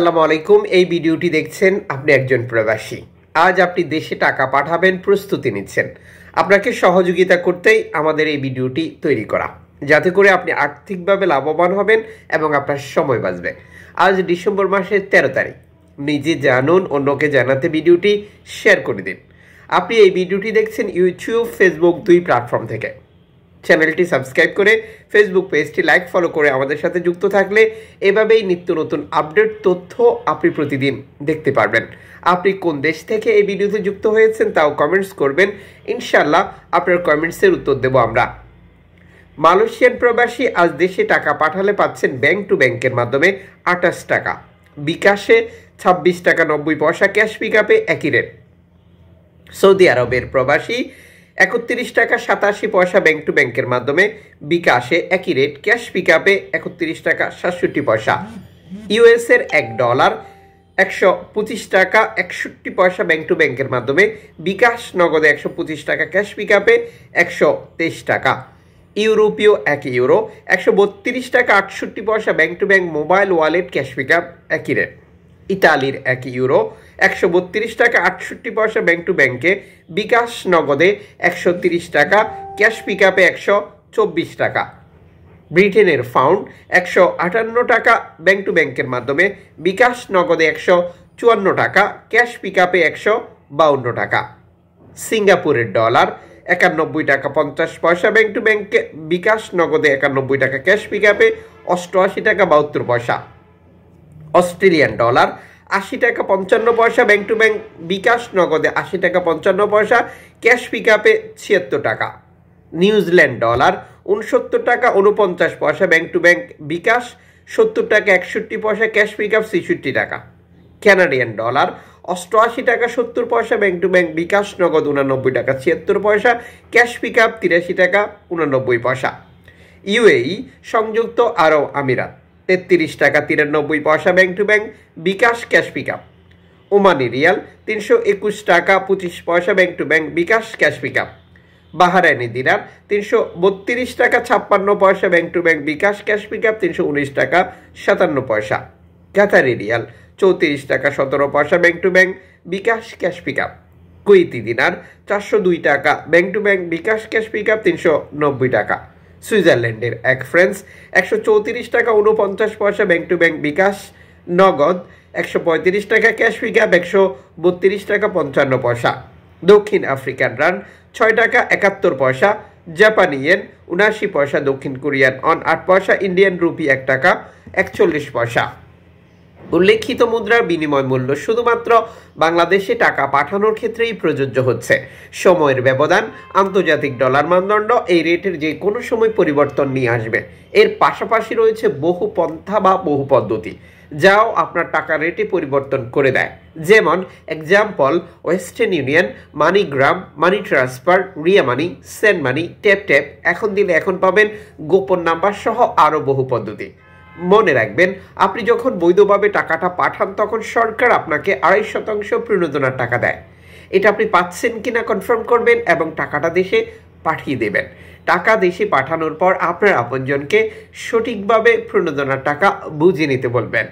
আসসালামু আলাইকুম। এই ভিডিওটি দেখছেন আপনি একজন প্রবাসী। আজ আপনি দেশে টাকা পাঠাবেন, প্রস্তুতি নিচ্ছেন। আপনাকে সহযোগিতা করতেই আমাদের এই ভিডিওটি তৈরি করা, যাতে করে আপনি আর্থিকভাবে লাভবান হবেন এবং আপনার সময় বাঁচবে। আজ ডিসেম্বর মাসের 13 তারিখ। নিজে জানুন, অন্যকে জানাতে ভিডিওটি শেয়ার করে দিন। আপনি এই ভিডিওটি দেখছেন ইউটিউব, ফেসবুক দুই প্ল্যাটফর্ম থেকে। চ্যানেলটি সাবস্ক্রাইব করে ফেসবুক পেজটি লাইক ফলো করে আমাদের সাথে যুক্ত থাকলে এভাবেই নিত্য নতুন আপডেট তথ্য আপনি প্রতিদিন দেখতে পারবেন। আপনি কোন দেশ থেকে এই ভিডিওতে যুক্ত হয়েছেন তাও কমেন্টস করবেন, ইনশাল্লাহ আপনার কমেন্টসের উত্তর দেব আমরা। মালয়েশিয়ান প্রবাসী আজ দেশে টাকা পাঠালে পাচ্ছেন ব্যাংক টু ব্যাংকের মাধ্যমে 28 টাকা, বিকাশে 26 টাকা 90 পয়সা, ক্যাশ পিকআপে একই রেট। সৌদি আরবের প্রবাসী 31 টাকা 87 পয়সা ব্যাংক টু ব্যাংকের মাধ্যমে, বিকাশে একই রেট, ক্যাশ পিকআপে 31 টাকা 67 পয়সা। ইউএস এর $1 125 টাকা 61 পয়সা ব্যাংক টু ব্যাংকের মাধ্যমে, বিকাশ নগদে 125 টাকা, ক্যাশ পিকআপে 123 টাকা। ইউরোপীয় €1 132 টাকা 68 পয়সা bank to bank, mobile wallet, cash pickup একই রেট। ইতালির €1 132 টাকা 68 পয়সা ব্যাংক টু ব্যাংকে, বিকাশ নগদে 130 টাকা, ক্যাশ পিকআপে 124 টাকা। ব্রিটেনের পাউন্ড 158 টাকা ব্যাংক টু ব্যাংকের মাধ্যমে, বিকাশ নগদে 154 টাকা, ক্যাশ পিকআপে 152 টাকা। সিঙ্গাপুরের ডলার 91 টাকা 50 পয়সা ব্যাংক টু ব্যাংকে, বিকাশ নগদে 91 টাকা, ক্যাশ পিকআপে 88 টাকা 72 পয়সা। অস্ট্রেলিয়ান ডলার 80 টাকা 55 পয়সা ব্যাংক টু ব্যাংক, বিকাশ নগদে 80 টাকা 55 পয়সা, ক্যাশ পিকআপে 76 টাকা। নিউজিল্যান্ড ডলার 69 টাকা 49 পয়সা ব্যাংক টু ব্যাংক, বিকাশ 70 টাকা 61 পয়সা, ক্যাশ পিকআপ 66 টাকা। কানাডিয়ান ডলার 88 টাকা 70 পয়সা ব্যাংক টু ব্যাংক, বিকাশ নগদ 89 টাকা 76 পয়সা, ক্যাশ পিকআপ 83 টাকা 89 পয়সা। ইউএই সংযুক্ত আরব আমিরাত 33 টাকা 93 পয়সা bank to bank, bKash cash pickup. Omani riyal 321 টাকা 25 পয়সা bank to bank, bKash cash pickup. Bahraini dinar 332 টাকা 56 পয়সা bank to bank, bKash cash pickup 319 টাকা 57 পয়সা। কাতারি রিয়াল 34 টাকা 17 পয়সা bank to bank, bKash cash pickup. Kuwaiti দিনার 402 টাকা bank to bank, bKash cash pickup 390 টাকা। সুইজারল্যান্ডের এক ফ্রান্স 134 টাকা 49 পয়সা ব্যাংক টু ব্যাংক, বিকাশ নগদ 135 টাকা, ক্যাশ পিকআপ 132 টাকা 55 পয়সা। দক্ষিণ আফ্রিকান রান 6 টাকা 71 পয়সা, জাপানি ইয়েন 79 পয়সা, দক্ষিণ কোরিয়ান অন 8 পয়সা, ইন্ডিয়ান রুপি 1 টাকা 41 পয়সা। উল্লেখিত মুদ্রার বিনিময় মূল্য শুধুমাত্র বাংলাদেশে টাকা পাঠানোর ক্ষেত্রেই প্রযোজ্য হচ্ছে। সময়ের ব্যবধান, আন্তর্জাতিক ডলার মানদণ্ড এই রেটের যে কোনো সময় পরিবর্তন নিয়ে আসবে। এর পাশাপাশি রয়েছে বহু পন্থা বা বহু পদ্ধতি যাও আপনার টাকা রেটে পরিবর্তন করে দেয়। যেমন example, Western Union, MoneyGram, money transfer, Ria money, send money, tap tap, এখন দিলে এখন পাবেন, গোপন নাম্বার সহ আরও বহু পদ্ধতি। মনে রাখবেন, আপনি যখন বৈধভাবে টাকাটা পাঠান তখন সরকার আপনাকে 2.5% প্রণোদনার টাকা দেয়। এটা আপনি পাচ্ছেন কিনা কনফার্ম করবেন এবং টাকাটা দেশে পাঠিয়ে দেবেন। টাকা দেশে পাঠানোর পর আপনার আপনজনকে সঠিকভাবে প্রণোদনার টাকা বুঝে নিতে বলবেন।